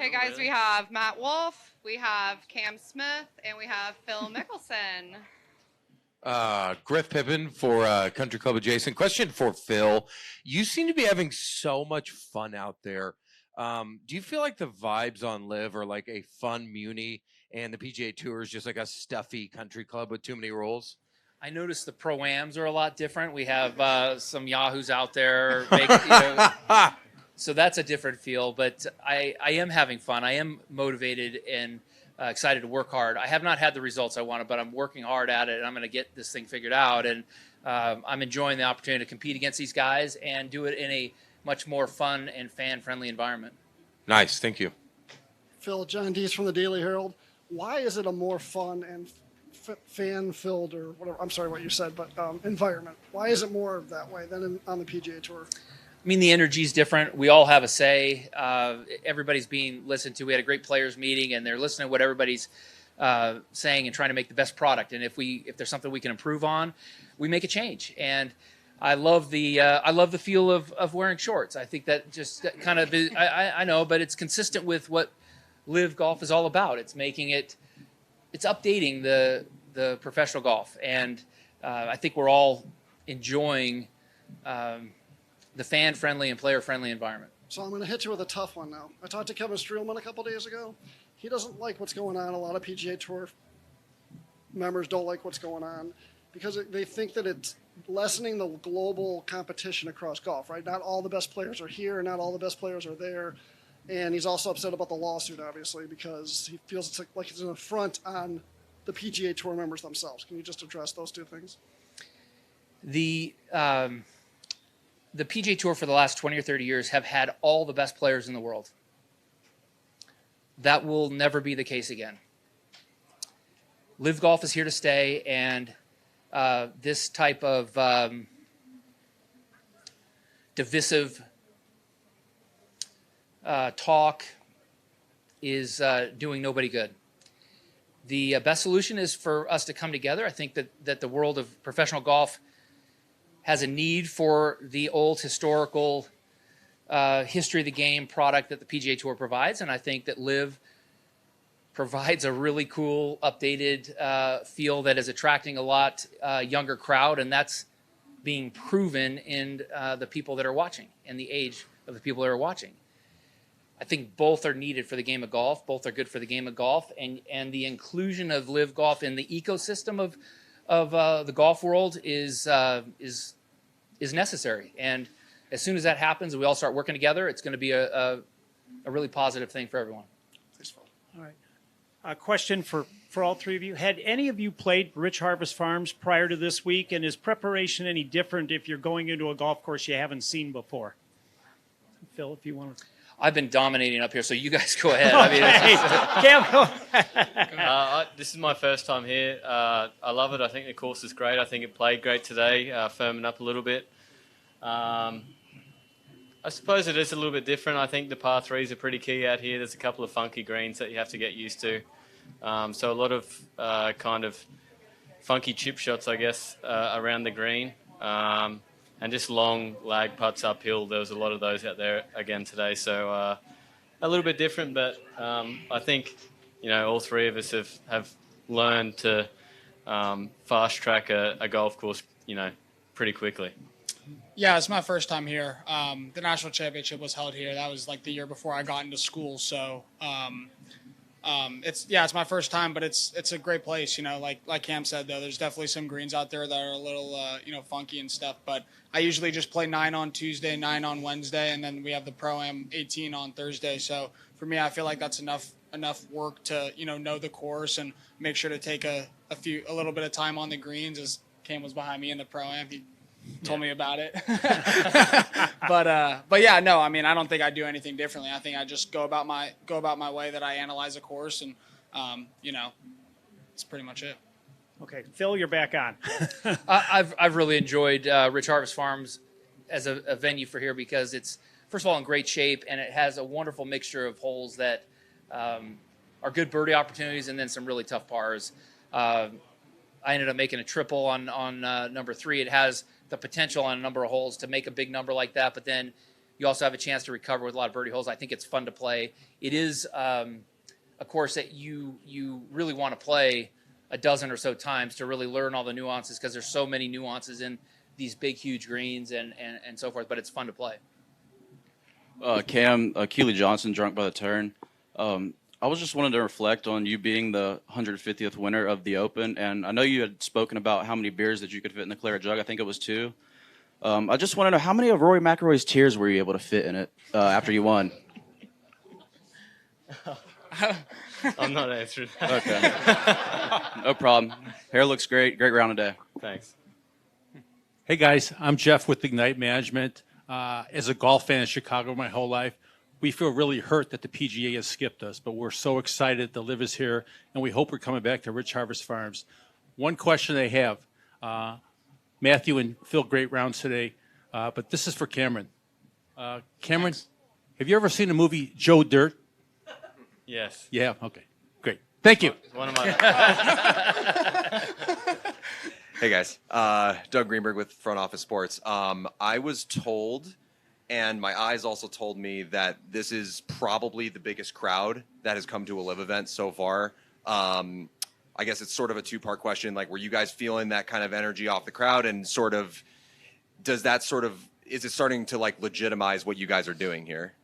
Hey guys, we have Matt Wolff, we have Cmith, and we have Phil Mickelson. Griff Pippin for Country Club Adjacent. Question for Phil. You seem to be having so much fun out there. Do you feel like the vibes on Live are like a fun Muni and the PGA Tour is just like a stuffy country club with too many rules? I noticed the Pro-Ams are a lot different. We have some Yahoos out there. So that's a different feel. But I am having fun. I am motivated and excited to work hard. I have not had the results I wanted, but I'm working hard at it, and I'm going to get this thing figured out. And I'm enjoying the opportunity to compete against these guys and do it in a much more fun and fan-friendly environment. Nice. Thank you. Phil, John Dees from the Daily Herald. Why is it a more fun and fan-filled, or whatever, I'm sorry what you said, but environment? Why is it more that way than on the PGA Tour? I mean, the energy is different. We all have a say. Everybody's being listened to. We had a great players meeting, and they're listening to what everybody's saying and trying to make the best product. And if there's something we can improve on, we make a change. And I love the feel of wearing shorts. I think that just kind of I know, but it's consistent with what Live Golf is all about. It's updating the professional golf, and I think we're all enjoying the fan-friendly and player-friendly environment. So I'm going to hit you with a tough one now. I talked to Kevin Streelman a couple days ago. He doesn't like what's going on. A lot of PGA Tour members don't like what's going on because they think that it's lessening the global competition across golf, right? Not all the best players are here, not all the best players are there. And he's also upset about the lawsuit, obviously, because he feels it's like it's an affront on the PGA Tour members themselves. Can you just address those two things? The PGA Tour for the last 20 or 30 years have had all the best players in the world. That will never be the case again. Live Golf is here to stay, and this type of divisive talk is doing nobody good. The best solution is for us to come together. I think that the world of professional golf has a need for the old historical history of the game product that the PGA Tour provides, and I think that Live provides a really cool, updated feel that is attracting a lot younger crowd, and that's being proven in the people that are watching and the age of the people that are watching. I think both are needed for the game of golf. Both are good for the game of golf, and the inclusion of Live Golf in the ecosystem of the golf world is necessary. And as soon as that happens and we all start working together, it's going to be a really positive thing for everyone. All right. A question for all three of you. Had any of you played Rich Harvest Farms prior to this week? And is preparation any different if you're going into a golf course you haven't seen before? Phil, if you want to. I've been dominating up here, so you guys go ahead. I mean, this is my first time here. I love it. I think the course is great. I think it played great today, firming up a little bit. I suppose it is a little bit different. I think the par threes are pretty key out here. There's a couple of funky greens that you have to get used to. So a lot of kind of funky chip shots, I guess, around the green. And just long lag putts uphill. There was a lot of those out there again today. So a little bit different, but I think, all three of us have learned to fast track a golf course, pretty quickly. Yeah, it's my first time here. The national championship was held here. That was like the year before I got into school. So it's my first time, but it's a great place. Like Cam said, though, there's definitely some greens out there that are a little funky and stuff. But I usually just play 9 on Tuesday, 9 on Wednesday, and then we have the Pro-Am 18 on Thursday. So for me, I feel like that's enough work to know the course and make sure to take a little bit of time on the greens. As Cam was behind me in the Pro-Am, he told me about it. But yeah, no, I mean, I don't think I do anything differently. I think I just go about my way that I analyze a course, and it's pretty much it. Okay, Phil, you're back on. I've really enjoyed Rich Harvest Farms as a venue for here because it's, first of all, in great shape, and it has a wonderful mixture of holes that are good birdie opportunities and then some really tough pars. I ended up making a triple on number 3. It has the potential on a number of holes to make a big number like that, but then You also have a chance to recover with a lot of birdie holes. I think it's fun to play. It is a course that you really want to play a dozen or so times to really learn all the nuances, because there's so many nuances in these big, huge greens and so forth, but it's fun to play. Cam, Keely Johnson, drunk by the turn. I was just wanting to reflect on you being the 150th winner of the Open, and I know you had spoken about how many beers that you could fit in the claret jug. I think it was 2. I just want to know, how many of Rory McIlroy's tears were you able to fit in it after you won? I'm not answering that. Okay. No problem. Hair looks great. Great round today. Thanks. Hey guys, I'm Jeff with Ignite Management. As a golf fan in Chicago my whole life, we feel really hurt that the PGA has skipped us, but we're so excited the LIV is here, and we hope we're coming back to Rich Harvest Farms. One question I have, Matthew and Phil, great rounds today, but this is for Cameron. Cameron, have you ever seen the movie Joe Dirt? Yes. Yeah, okay, great. Thank you. One of my. Hey guys, Doug Greenberg with Front Office Sports. I was told, and my eyes also told me, that this is probably the biggest crowd that has come to a LIV event so far. I guess it's sort of a two-part question. Like, were you guys feeling that kind of energy off the crowd, and sort of, is it starting to like legitimize what you guys are doing here?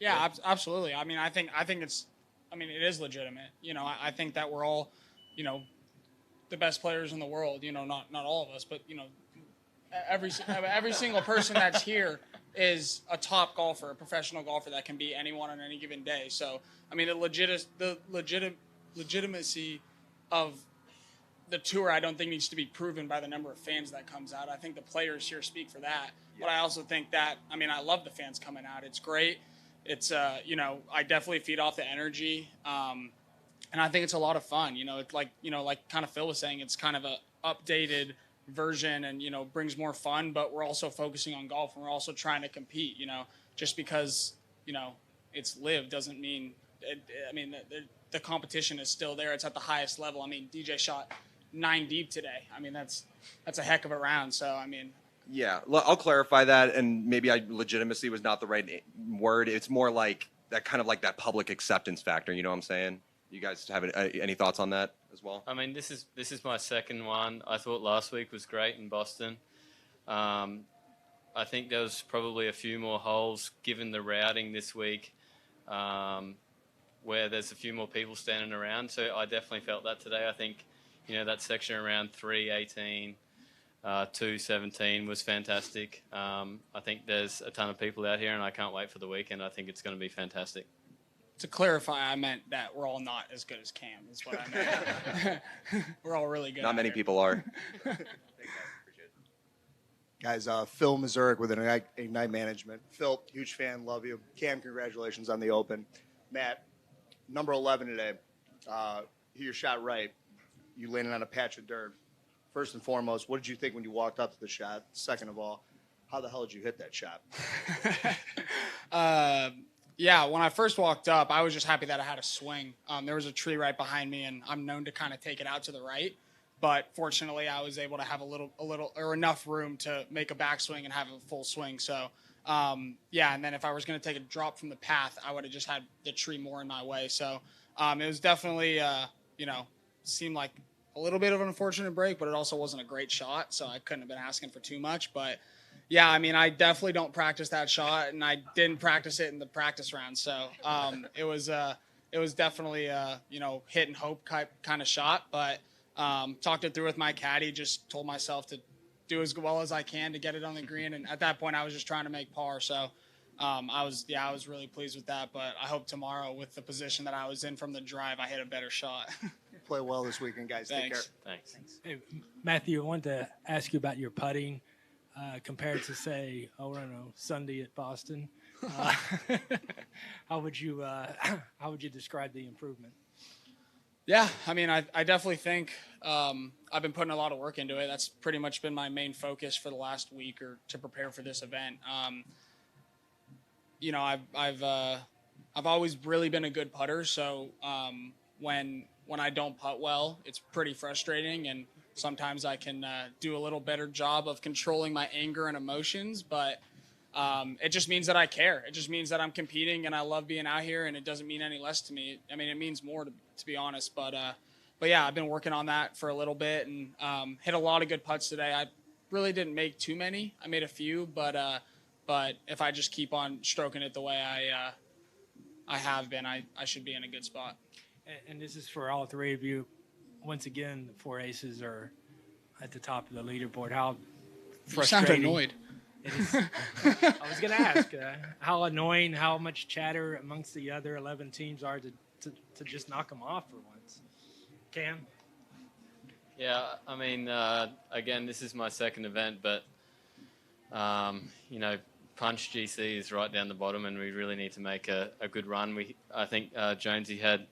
Yeah, absolutely. I mean, I think it is legitimate. You know, I think that we're all, you know, the best players in the world. You know, not all of us, but you know, every single person that's here is a top golfer, a professional golfer that can beat anyone on any given day. So, I mean, the legitimacy of the tour, I don't think needs to be proven by the number of fans that comes out. I think the players here speak for that. Yeah. But I also think that, I mean, I love the fans coming out. It's great. It's, you know, I definitely feed off the energy. And I think it's a lot of fun. You know, it's like, you know, like kind of Phil was saying, it's kind of a updated version and, you know, brings more fun, but we're also focusing on golf and we're also trying to compete. You know, just because, you know, it's LIV doesn't mean, the competition is still there. It's at the highest level. I mean, DJ shot 9 deep today. I mean, that's a heck of a round. So, I mean. Yeah, I'll clarify that, and maybe legitimacy was not the right word. It's more like that, kind of like that public acceptance factor. You know what I'm saying? You guys have any thoughts on that as well? I mean, this is my second one. I thought last week was great in Boston. I think there was probably a few more holes given the routing this week, where there's a few more people standing around. So I definitely felt that today. I think, you know, that section around 318, 217 was fantastic. I think there's a ton of people out here, and I can't wait for the weekend. I think it's going to be fantastic. To clarify, I meant that we're all not as good as Cam, is what I meant. We're all really good. Not many people are. Guys, Phil Mazurek with Ignite Management. Phil, huge fan, love you. Cam, congratulations on the Open. Matt, number 11 today. Hit your shot right. You landed on a patch of dirt. First and foremost, what did you think when you walked up to the shot? Second of all, how the hell did you hit that shot? Yeah, when I first walked up, I was just happy that I had a swing. There was a tree right behind me, and I'm known to kind of take it out to the right. But fortunately, I was able to have a little or enough room to make a backswing and have a full swing. So, yeah, and then if I was going to take a drop from the path, I would have just had the tree more in my way. So it was definitely, you know, seemed like a little bit of an unfortunate break, but it also wasn't a great shot. So I couldn't have been asking for too much. But yeah, I mean, I definitely don't practice that shot, and I didn't practice it in the practice round. So it was definitely you know, hit and hope kind of shot. But talked it through with my caddy, just told myself to do as well as I can to get it on the green. And at that point, I was just trying to make par. So I was really pleased with that. But I hope tomorrow, with the position that I was in from the drive, I hit a better shot. Play well this weekend, guys. Thanks. Take care. Thanks. Hey, Matthew, I wanted to ask you about your putting compared to, say, I don't know, Sunday at Boston. How would you describe the improvement? Yeah, I mean, I definitely think I've been putting a lot of work into it. That's pretty much been my main focus for the last week or to prepare for this event. You know, I've always really been a good putter, so when I don't putt well, it's pretty frustrating, and sometimes I can do a little better job of controlling my anger and emotions. But it just means that I care. It just means that I'm competing and I love being out here, and it doesn't mean any less to me. I mean, it means more to be honest. But yeah, I've been working on that for a little bit and hit a lot of good putts today. I really didn't make too many. I made a few, but if I just keep on stroking it the way I have been, I should be in a good spot. And this is for all three of you. Once again, the 4 aces are at the top of the leaderboard. How You sound frustrating annoyed. it is. I was going to ask how annoying, how much chatter amongst the other 11 teams are to just knock them off for once. Cam? Yeah, I mean, again, this is my second event, but, you know, Punch GC is right down the bottom, and we really need to make a good run. I think Jonesy had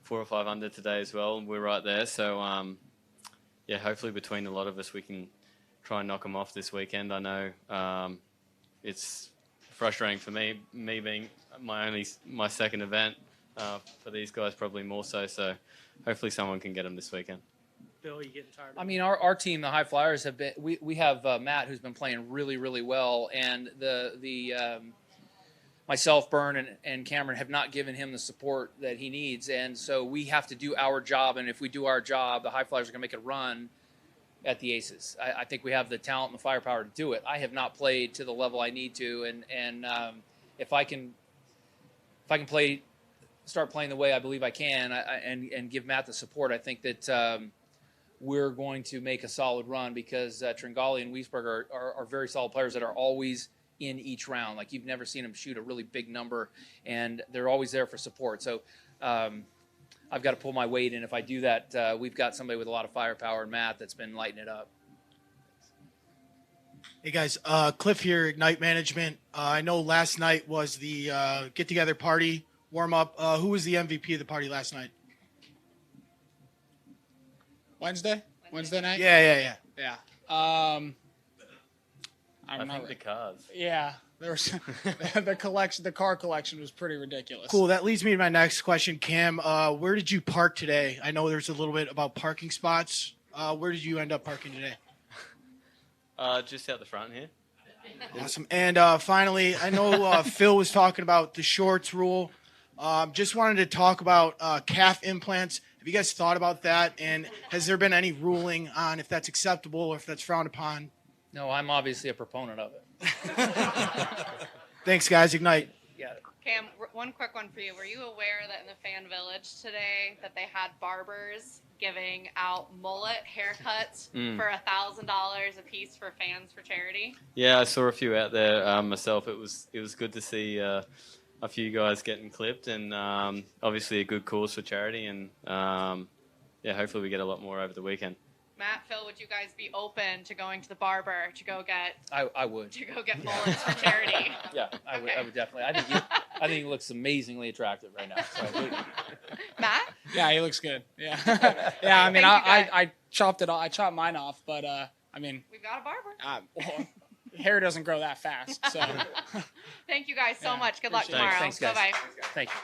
4 or 5 under today as well, and we're right there. So, yeah, hopefully between a lot of us, we can try and knock them off this weekend. I know it's frustrating for me being my second event. For these guys, probably more so. So, hopefully someone can get them this weekend. Bill, you getting tired? I mean, our team, the High Flyers, have been. We have Matt, who's been playing really, really well, and the myself, Byrne, and Cameron have not given him the support that he needs, and so we have to do our job. And if we do our job, the High Flyers are going to make a run at the Aces. I think we have the talent and the firepower to do it. I have not played to the level I need to, and if I can start playing the way I believe I can, and give Matt the support, I think that. We're going to make a solid run because Tringali and Wiesberg are very solid players that are always in each round. Like, you've never seen them shoot a really big number, and they're always there for support. So I've got to pull my weight, and if I do that, we've got somebody with a lot of firepower in Matt that's been lighting it up. Hey guys, Cliff here, Ignite Management. I know last night was the get-together party warm-up. Who was the MVP of the party last night? Wednesday night. Yeah. I I think the cars. Yeah, there was the car collection was pretty ridiculous. Cool. That leads me to my next question, Cam. Where did you park today? I know there's a little bit about parking spots. Where did you end up parking today? Just out the front here. Awesome. And finally, I know Phil was talking about the shorts rule. Just wanted to talk about calf implants. Have you guys thought about that? And has there been any ruling on if that's acceptable or if that's frowned upon? No, I'm obviously a proponent of it. Thanks, guys. Ignite. Yeah. Cam, one quick one for you. Were you aware that in the fan village today that they had barbers giving out mullet haircuts for $1,000 a piece for fans for charity? Yeah, I saw a few out there myself. It was good to see a few guys getting clipped, and obviously a good cause for charity, and yeah, hopefully we get a lot more over the weekend. Matt, Phil, would you guys be open to going to the barber to go get I would. mullets for charity? Yeah, I would definitely. I think he looks amazingly attractive right now. So Matt? Yeah, he looks good. Yeah, yeah. I mean, I chopped it off. I chopped mine off, but I mean, we've got a barber. Well, hair doesn't grow that fast. So thank you guys so much. Good luck tomorrow. Thanks, guys. Bye-bye. Thank you.